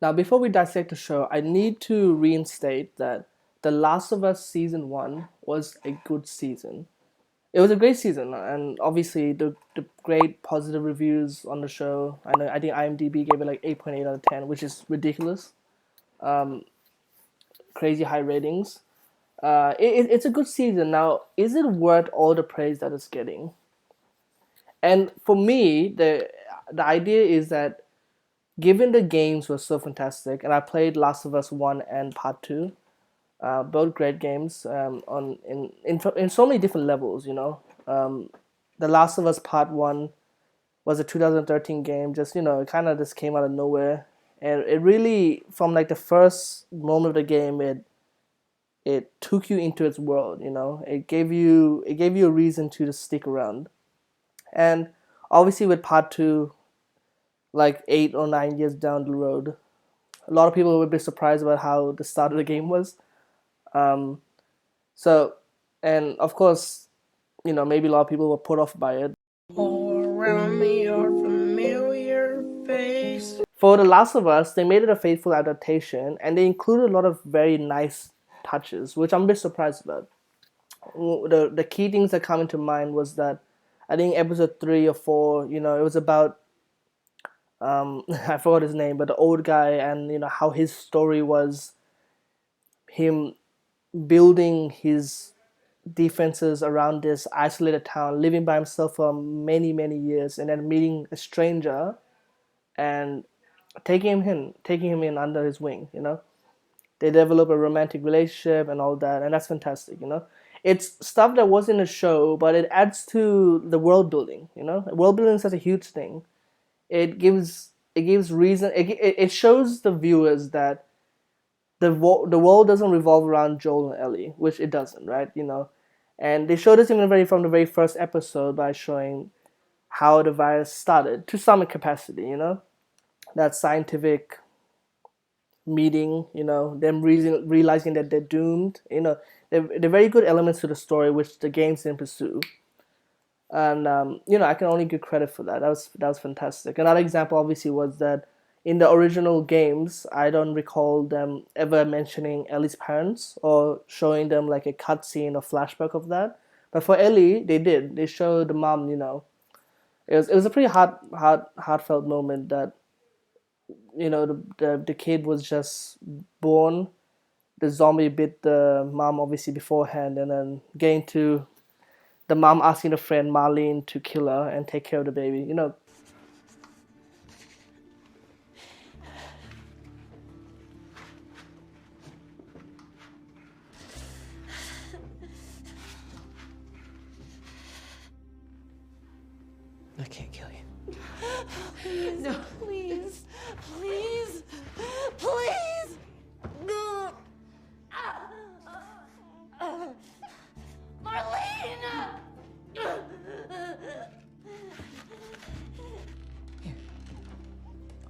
Now, before we dissect the show, I need to reinstate that The Last of Us season one was a good season. It was a great season, and obviously the great positive reviews on the show. I think IMDb gave it like 8.8 out of 10, which is ridiculous. Crazy high ratings. It's a good season. Now, is it worth all the praise that it's getting? And for me, the idea is that given the games were so fantastic, and I played Last of Us One and Part Two, both great games on in so many different levels. The Last of Us Part One was a 2013 game. Just it kind of just came out of nowhere, and it really from like the first moment of the game, it took you into its world. It gave you a reason to just stick around, and obviously with Part Two, like 8 or 9 years down the road, a lot of people would be surprised about how the start of the game was. Um, so, and of course, maybe a lot of people were put off by it. All around me are familiar face. For The Last of Us, they made it a faithful adaptation, and they included a lot of very nice touches, which I'm a bit surprised about. The key things that come into mind was that I think episode 3 or 4, it was about I forgot his name, but the old guy, and how his story was him building his defenses around this isolated town, living by himself for many, many years, and then meeting a stranger and taking him in under his wing. They develop a romantic relationship and all that, and that's fantastic. It's stuff that was in the show, but it adds to the world building. World building is such a huge thing. It gives reason. It shows the viewers that the world doesn't revolve around Joel and Ellie, which it doesn't, right? And they showed this even from the very first episode by showing how the virus started to some capacity. That scientific meeting. Them realizing that they're doomed. They're very good elements to the story which the games didn't pursue. And I can only give credit for that. That was fantastic. Another example, obviously, was that in the original games, I don't recall them ever mentioning Ellie's parents or showing them like a cutscene or flashback of that. But for Ellie, they did. They showed the mom. It was a pretty heartfelt moment that the kid was just born. The zombie bit the mom obviously beforehand, and then getting to the mom asking a friend Marlene to kill her and take care of the baby. I can't kill you. Please, no. Please, please, please. Marlene! Here.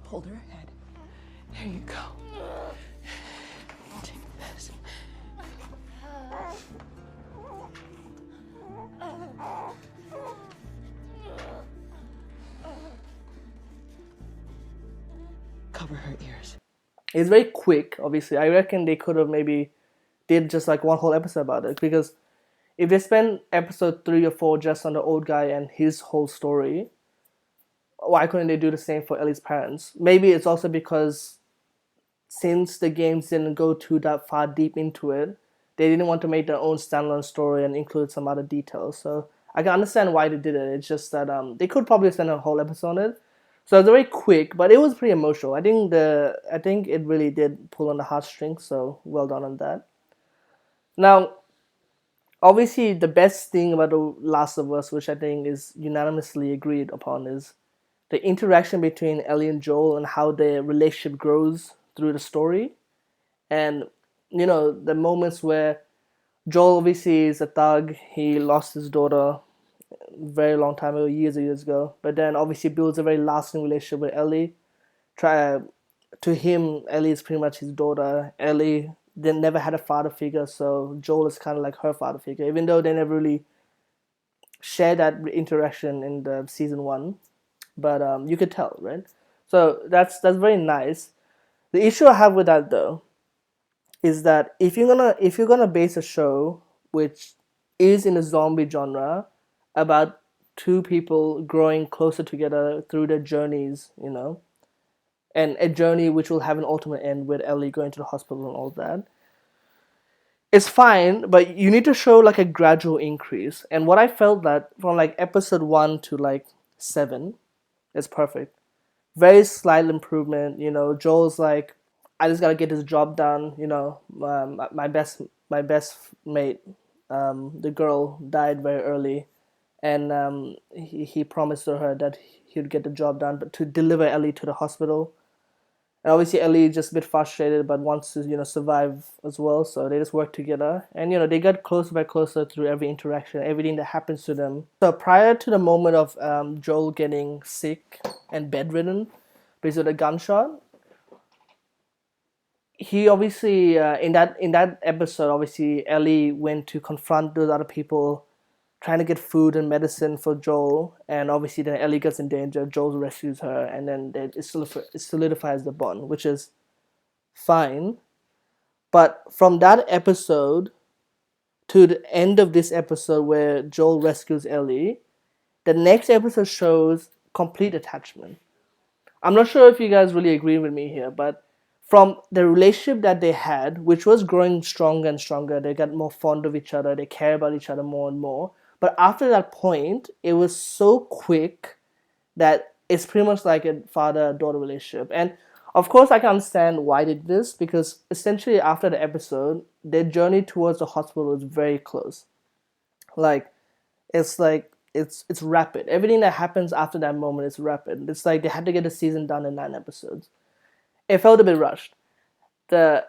Hold her head. There you go. Take this. Cover her ears. It's very quick. Obviously, I reckon they could have maybe did just like one whole episode about it, because if they spend episode 3 or 4 just on the old guy and his whole story, why couldn't they do the same for Ellie's parents? Maybe it's also because since the games didn't go too that far deep into it, they didn't want to make their own standalone story and include some other details. So I can understand why they did it. It's just that they could probably spend a whole episode on it. So it's very quick, but it was pretty emotional. I think it really did pull on the heartstrings. So well done on that. Now, obviously, the best thing about The Last of Us, which I think is unanimously agreed upon, is the interaction between Ellie and Joel and how their relationship grows through the story. And the moments where Joel obviously is a thug. He lost his daughter a very long time ago, years and years ago. But then obviously builds a very lasting relationship with Ellie. Try To him, Ellie is pretty much his daughter. Ellie they never had a father figure, so Joel is kind of like her father figure, even though they never really share that interaction in the season one. But you could tell, right? So that's very nice. The issue I have with that though is that if you're gonna base a show which is in a zombie genre about two people growing closer together through their journeys, and a journey which will have an ultimate end with Ellie going to the hospital and all that, it's fine, but you need to show like a gradual increase. And what I felt that from like episode 1 to like 7 is perfect. Very slight improvement. Joel's like, I just gotta get this job done. My best mate, the girl died very early, and he promised to her that he'd get the job done, but to deliver Ellie to the hospital. And obviously Ellie is just a bit frustrated, but wants to survive as well. So they just work together, and they get closer by closer through every interaction, everything that happens to them. So prior to the moment of Joel getting sick and bedridden because of the gunshot, he obviously in that episode, obviously Ellie went to confront those other people trying to get food and medicine for Joel, and obviously then Ellie gets in danger. Joel rescues her, and then it solidifies the bond, which is fine. But from that episode to the end of this episode where Joel rescues Ellie, the next episode shows complete attachment. I'm not sure if you guys really agree with me here, but from the relationship that they had, which was growing stronger and stronger, they got more fond of each other, they care about each other more and more. But after that point, it was so quick that it's pretty much like a father-daughter relationship. And of course, I can understand why they did this, because essentially after the episode, their journey towards the hospital is very close. Like, it's rapid. Everything that happens after that moment is rapid. It's like they had to get the season done in 9 episodes. It felt a bit rushed. The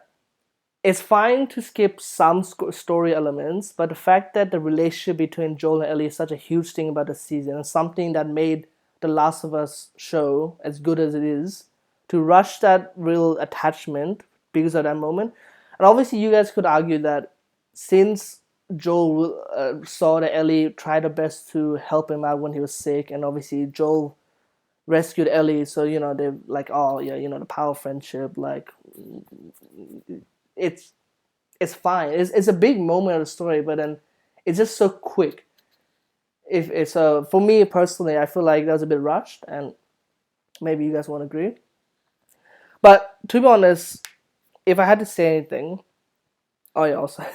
It's fine to skip some story elements, but the fact that the relationship between Joel and Ellie is such a huge thing about the season, and something that made The Last of Us show as good as it is, to rush that real attachment because of that moment. And obviously, you guys could argue that since Joel saw that Ellie tried her best to help him out when he was sick, and obviously Joel rescued Ellie, so they're like, oh yeah, the power of friendship, like it's it's fine. It's a big moment of the story, but then it's just so quick. If it's For me personally, I feel like that was a bit rushed, and maybe you guys won't agree. But to be honest, if I had to say anything, oh yeah, also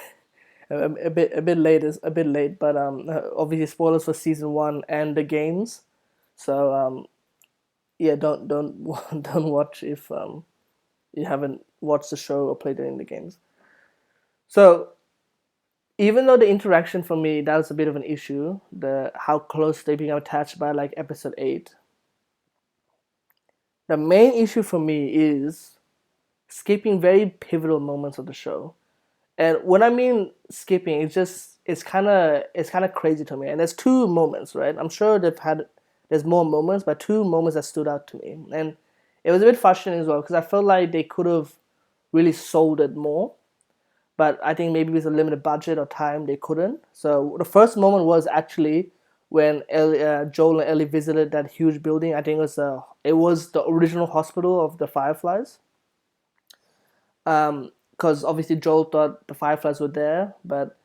a bit late, but obviously spoilers for season 1 and the games. So yeah, don't don't watch if you haven't watched the show or played any of the games. So even though the interaction for me, that was a bit of an issue, the how close they become attached by like episode 8. The main issue for me is skipping very pivotal moments of the show. And when I mean skipping, it's kind of crazy to me. And there's two moments, right? I'm sure there's more moments, but two moments that stood out to me. And it was a bit frustrating as well, because I felt like they could have really sold it more, but I think maybe with a limited budget or time they couldn't. So the first moment was actually when Joel and Ellie visited that huge building. I think it was the original hospital of the Fireflies. Because obviously Joel thought the Fireflies were there, but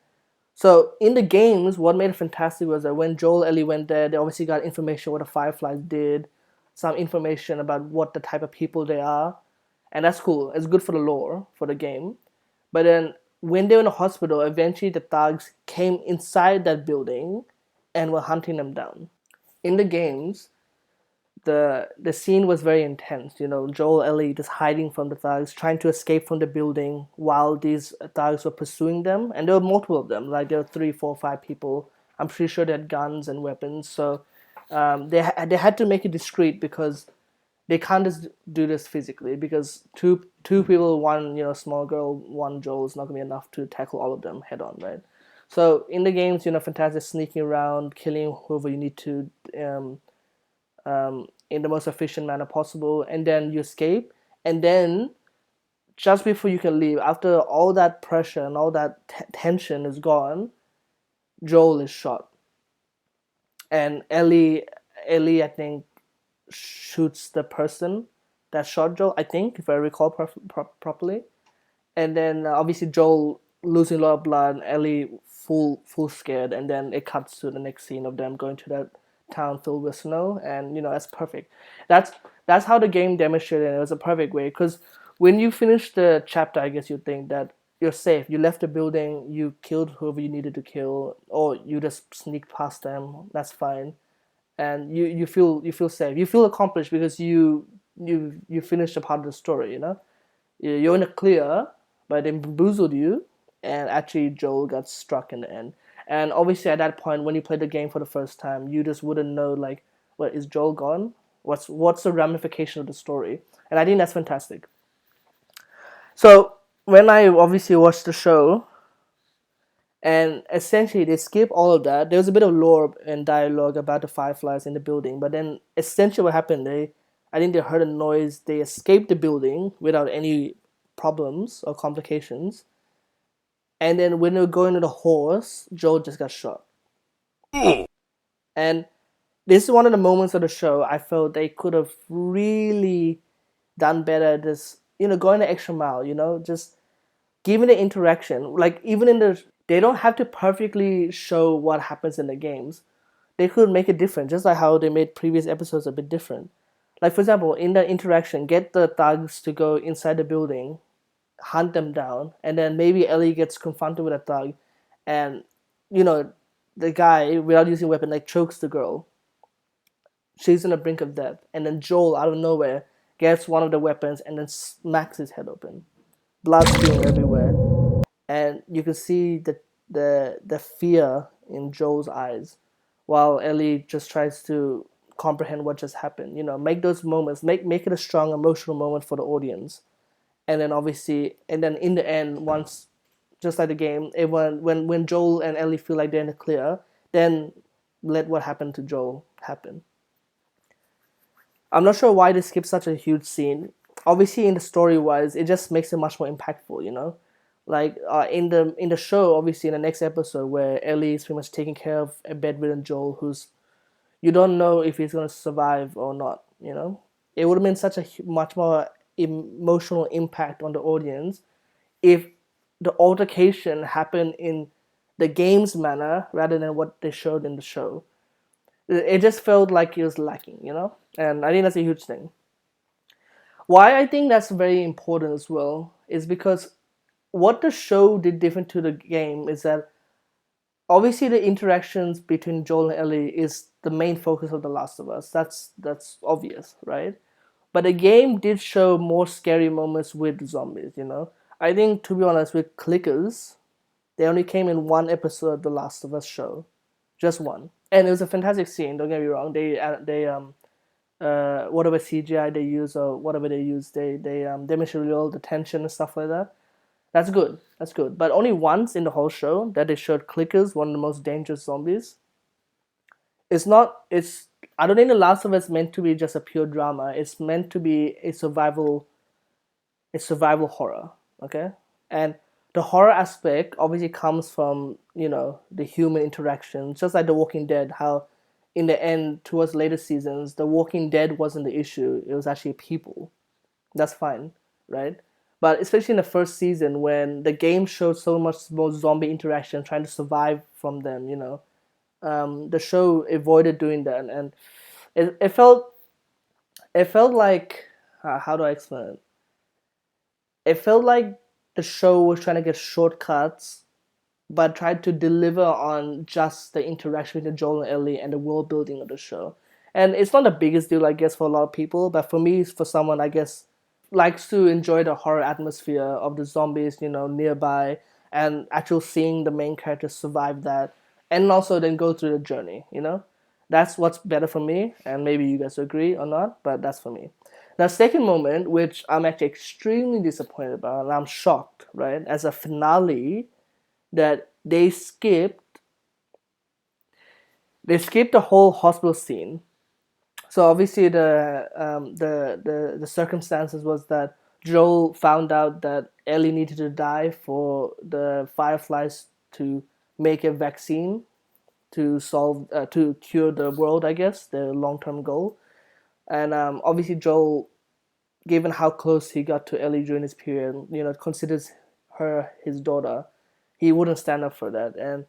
so in the games, what made it fantastic was that when Joel and Ellie went there, they obviously got information what the Fireflies did, some information about what the type of people they are, and that's cool. It's good for the lore for the game. But then when they were in the hospital, eventually the thugs came inside that building and were hunting them down. In the games, the scene was very intense. Joel Ellie just hiding from the thugs, trying to escape from the building while these thugs were pursuing them, and there were multiple of them. Like there were 3, 4, 5 people. I'm pretty sure they had guns and weapons. So they had to make it discreet, because they can't just do this physically, because two people, one small girl, one Joel, is not gonna be enough to tackle all of them head on, right? So in the games, fantastic sneaking around, killing whoever you need to, in the most efficient manner possible, and then you escape, and then just before you can leave, after all that pressure and all that tension is gone, Joel is shot, and Ellie I think shoots the person that shot Joel, I think, if I recall properly. And then obviously Joel losing a lot of blood, Ellie full scared, and then it cuts to the next scene of them going to that town filled with snow, and that's perfect. That's that's how the game demonstrated, and it was a perfect way, because when you finish the chapter, I guess you think that you're safe. You left the building, you killed whoever you needed to kill, or you just sneaked past them. That's fine, and you feel safe. You feel accomplished because you finished a part of the story. You're in the clear, but they bamboozled you, and actually Joel got struck in the end. And obviously, at that point, when you play the game for the first time, you just wouldn't know, like, what is Joel gone? What's the ramification of the story? And I think that's fantastic. So when I obviously watched the show, and essentially they skip all of that. There was a bit of lore and dialogue about the fireflies in the building, but then essentially what happened, I think they heard a noise, they escaped the building without any problems or complications. And then when they were going to the horse, Joel just got shot. And this is one of the moments of the show I felt they could have really done better, just going the extra mile, just giving the interaction. Like, even in they don't have to perfectly show what happens in the games. They could make it different, just like how they made previous episodes a bit different. Like, for example, in the interaction, get the thugs to go inside the building, hunt them down, and then maybe Ellie gets confronted with a thug, and the guy, without using a weapon, like, chokes the girl. She's on the brink of death, and then Joel, out of nowhere, gets one of the weapons and then smacks his head open. Blood spewing everywhere, and you can see the fear in Joel's eyes, while Ellie just tries to comprehend what just happened. Make those moments, make it a strong emotional moment for the audience. And then obviously, and then in the end, once, just like the game, everyone, when Joel and Ellie feel like they're in the clear, then let what happened to Joel happen. I'm not sure why they skipped such a huge scene. Obviously, in the story wise, it just makes it much more impactful. Like, in the show, obviously in the next episode, where Ellie is pretty much taking care of a bedridden Joel, who's, you don't know if he's gonna survive or not. It would have been such a much more emotional impact on the audience if the altercation happened in the game's manner rather than what they showed in the show. It just felt like it was lacking, and I think that's a huge thing. Why I think that's very important as well is because what the show did different to the game is that obviously the interactions between Joel and Ellie is the main focus of The Last of Us. That's obvious, right? But the game did show more scary moments with zombies. I think, to be honest, with clickers, they only came in one episode of The Last of Us show, just one, and it was a fantastic scene. Don't get me wrong. Whatever CGI they use or whatever they use, they demonstrate all the tension and stuff like that. That's good. That's good. But only once in the whole show that they showed clickers, one of the most dangerous zombies. It's not. It's. I don't think The Last of Us is meant to be just a pure drama. It's meant to be a survival horror. Okay, and the horror aspect obviously comes from the human interaction, just like The Walking Dead. How in the end, towards later seasons, The Walking Dead wasn't the issue. It was actually people. That's fine, right? But especially in the first season, when the game showed so much more zombie interaction, trying to survive from them, the show avoided doing that, and it felt like, how do I explain it? It felt like the show was trying to get shortcuts, but tried to deliver on just the interaction between Joel and Ellie and the world building of the show. And it's not the biggest deal, I guess, for a lot of people, but for me, for someone, I guess, likes to enjoy the horror atmosphere of the zombies, nearby, and actually seeing the main character survive that, and also then go through the journey. That's what's better for me, and maybe you guys agree or not, but that's for me. Now, second moment, which I'm actually extremely disappointed about, and I'm shocked, right, as a finale, that they skipped the whole hospital scene. So obviously the circumstances was that Joel found out that Ellie needed to die for the fireflies to make a vaccine to cure the world, I guess, the long-term goal. And obviously Joel given how close he got to Ellie during this period, considers her his daughter, he wouldn't stand up for that. And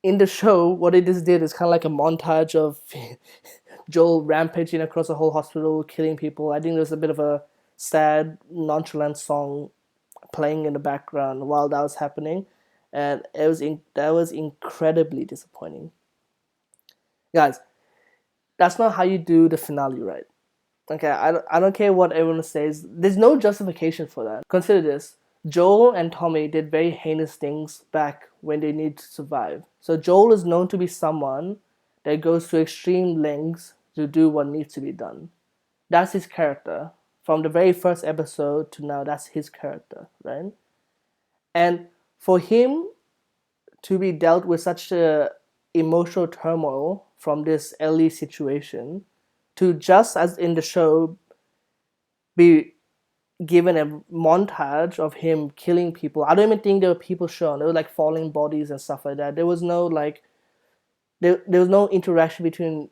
in the show, what it just did is kind of like a montage of Joel rampaging across the whole hospital, killing people. I think there's a bit of a sad, nonchalant song playing in the background while that was happening, and that was incredibly disappointing. Guys, that's not how you do the finale right. Okay, I don't care what everyone says. There's no justification for that. Consider this. Joel and Tommy did very heinous things back when they need to survive. So Joel is known to be someone that goes to extreme lengths to do what needs to be done. That's his character. From the very first episode to now, that's his character, right? And for him to be dealt with such a emotional turmoil from this Ellie situation, to just as in the show be given a montage of him killing people. I don't even think there were people shown. There were like falling bodies and stuff like that. There was no like there was no interaction between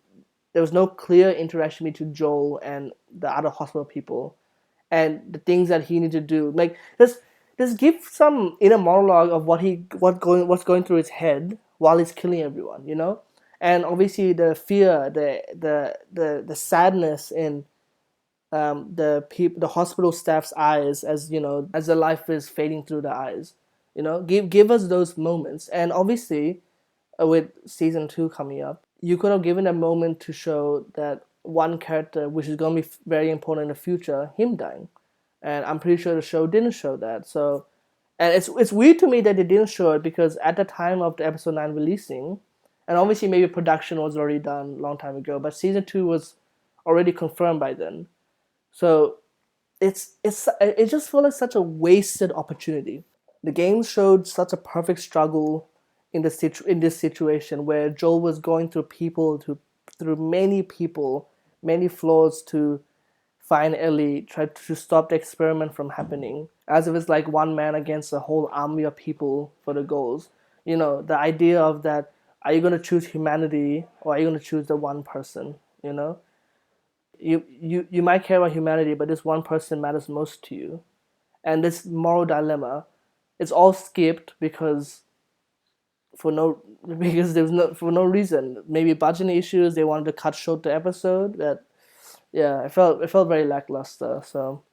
there was no clear interaction between Joel and the other hospital people and the things that he needed to do. Like just give some inner monologue of what's going through his head while he's killing everyone, And obviously the fear, the sadness in the hospital staff's eyes as as the life is fading through the eyes, give us those moments. And obviously with season 2 coming up, you could have given a moment to show that one character, which is going to be very important in the future, him dying. And I'm pretty sure the show didn't show that. So, and it's weird to me that they didn't show it, because at the time of the episode 9 releasing, and obviously maybe production was already done a long time ago, but season 2 was already confirmed by then. So it just felt like such a wasted opportunity. The game showed such a perfect struggle in this situation where Joel was going through many people, many flaws to find Ellie, try to stop the experiment from happening, as if it's like one man against a whole army of people for the goals. The idea of that, are you going to choose humanity or are you going to choose the one person, You might care about humanity, but this one person matters most to you. And this moral dilemma, it's all skipped because for no reason. Maybe budget issues, they wanted to cut short the episode. But yeah, it felt very lackluster. So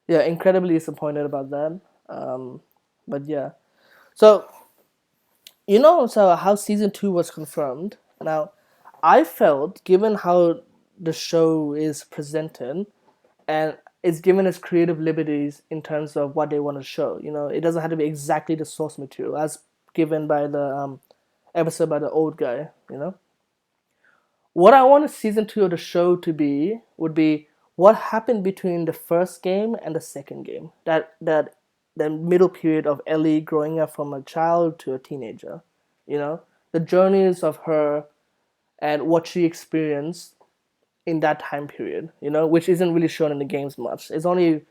yeah, incredibly disappointed about that. But yeah, so so how season 2 was confirmed. Now, I felt, given how the show is presented, and it's given its creative liberties in terms of what they want to show. It doesn't have to be exactly the source material as given by the episode by the old guy. What I want season 2 of the show to be would be what happened between the first game and the second game. That the middle period of Ellie growing up from a child to a teenager. The journeys of her and what she experienced in that time period, which isn't really shown in the games much. It's only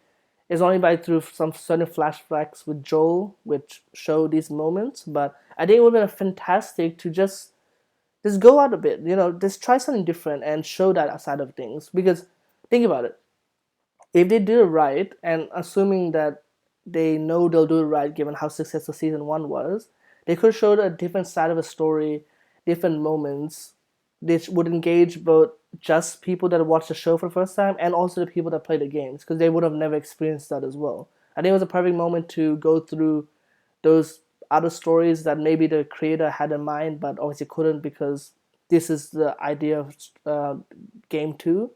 by through some certain flashbacks with Joel, which show these moments. But I think it would have been fantastic to just go out a bit, just try something different and show that side of things. Because think about it, if they do it right, and assuming that they know they'll do it right given how successful season 1 was, they could show a different side of a story, different moments. This would engage both just people that watch the show for the first time and also the people that play the games, because they would have never experienced that as well. I think it was a perfect moment to go through those other stories that maybe the creator had in mind, but obviously couldn't because this is the idea of game 2.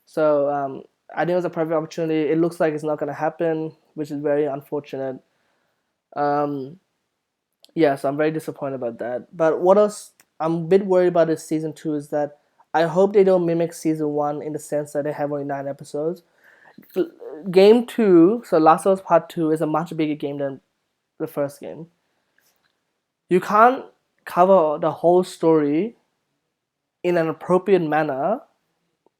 So I think it was a perfect opportunity. It looks like it's not going to happen, which is very unfortunate. Yeah, so I'm very disappointed about that. But what else I'm a bit worried about this season 2 is that I hope they don't mimic season 1 in the sense that they have only 9 episodes. Game 2, so Last of Us Part 2, is a much bigger game than the first game. You can't cover the whole story in an appropriate manner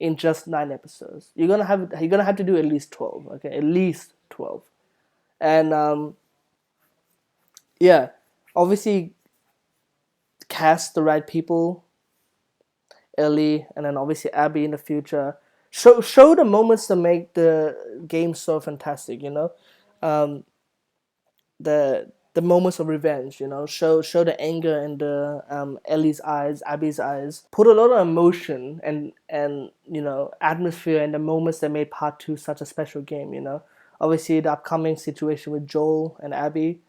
in just 9 episodes. You're gonna have to do at least 12. Okay, at least 12. And yeah, obviously cast the right people, Ellie, and then obviously Abby in the future. show the moments that make the game so fantastic. The moments of revenge. Show the anger in the Ellie's eyes, Abby's eyes. Put a lot of emotion and atmosphere in the moments that made Part Two such a special game. Obviously the upcoming situation with Joel and Abby.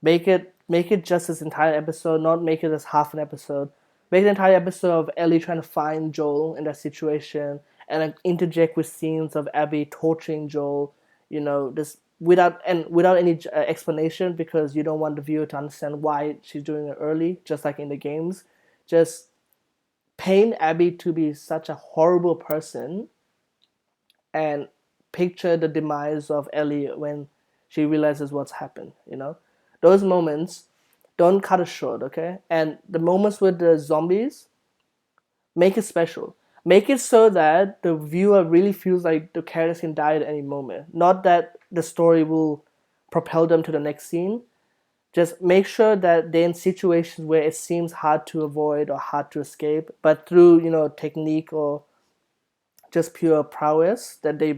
Make it just this entire episode, not make it as half an episode. Make the entire episode of Ellie trying to find Joel in that situation, and then interject with scenes of Abby torturing Joel. This without any explanation, because you don't want the viewer to understand why she's doing it early, just like in the games. Just paint Abby to be such a horrible person, and picture the demise of Ellie when she realizes what's happened. Those moments, don't cut it short, okay? And the moments with the zombies, make it special. Make it so that the viewer really feels like the characters can die at any moment. Not that the story will propel them to the next scene. Just make sure that they're in situations where it seems hard to avoid or hard to escape, but through technique or just pure prowess, that they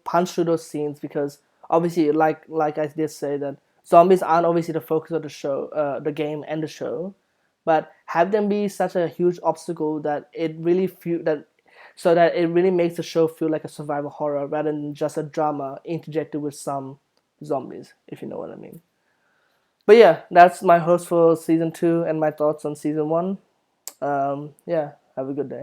punch through those scenes. Because obviously, like I did say, that zombies aren't obviously the focus of the show, the game and the show, but have them be such a huge obstacle that it really so that it really makes the show feel like a survival horror rather than just a drama interjected with some zombies, if you know what I mean. But yeah, that's my host for season 2 and my thoughts on season 1. Yeah, have a good day.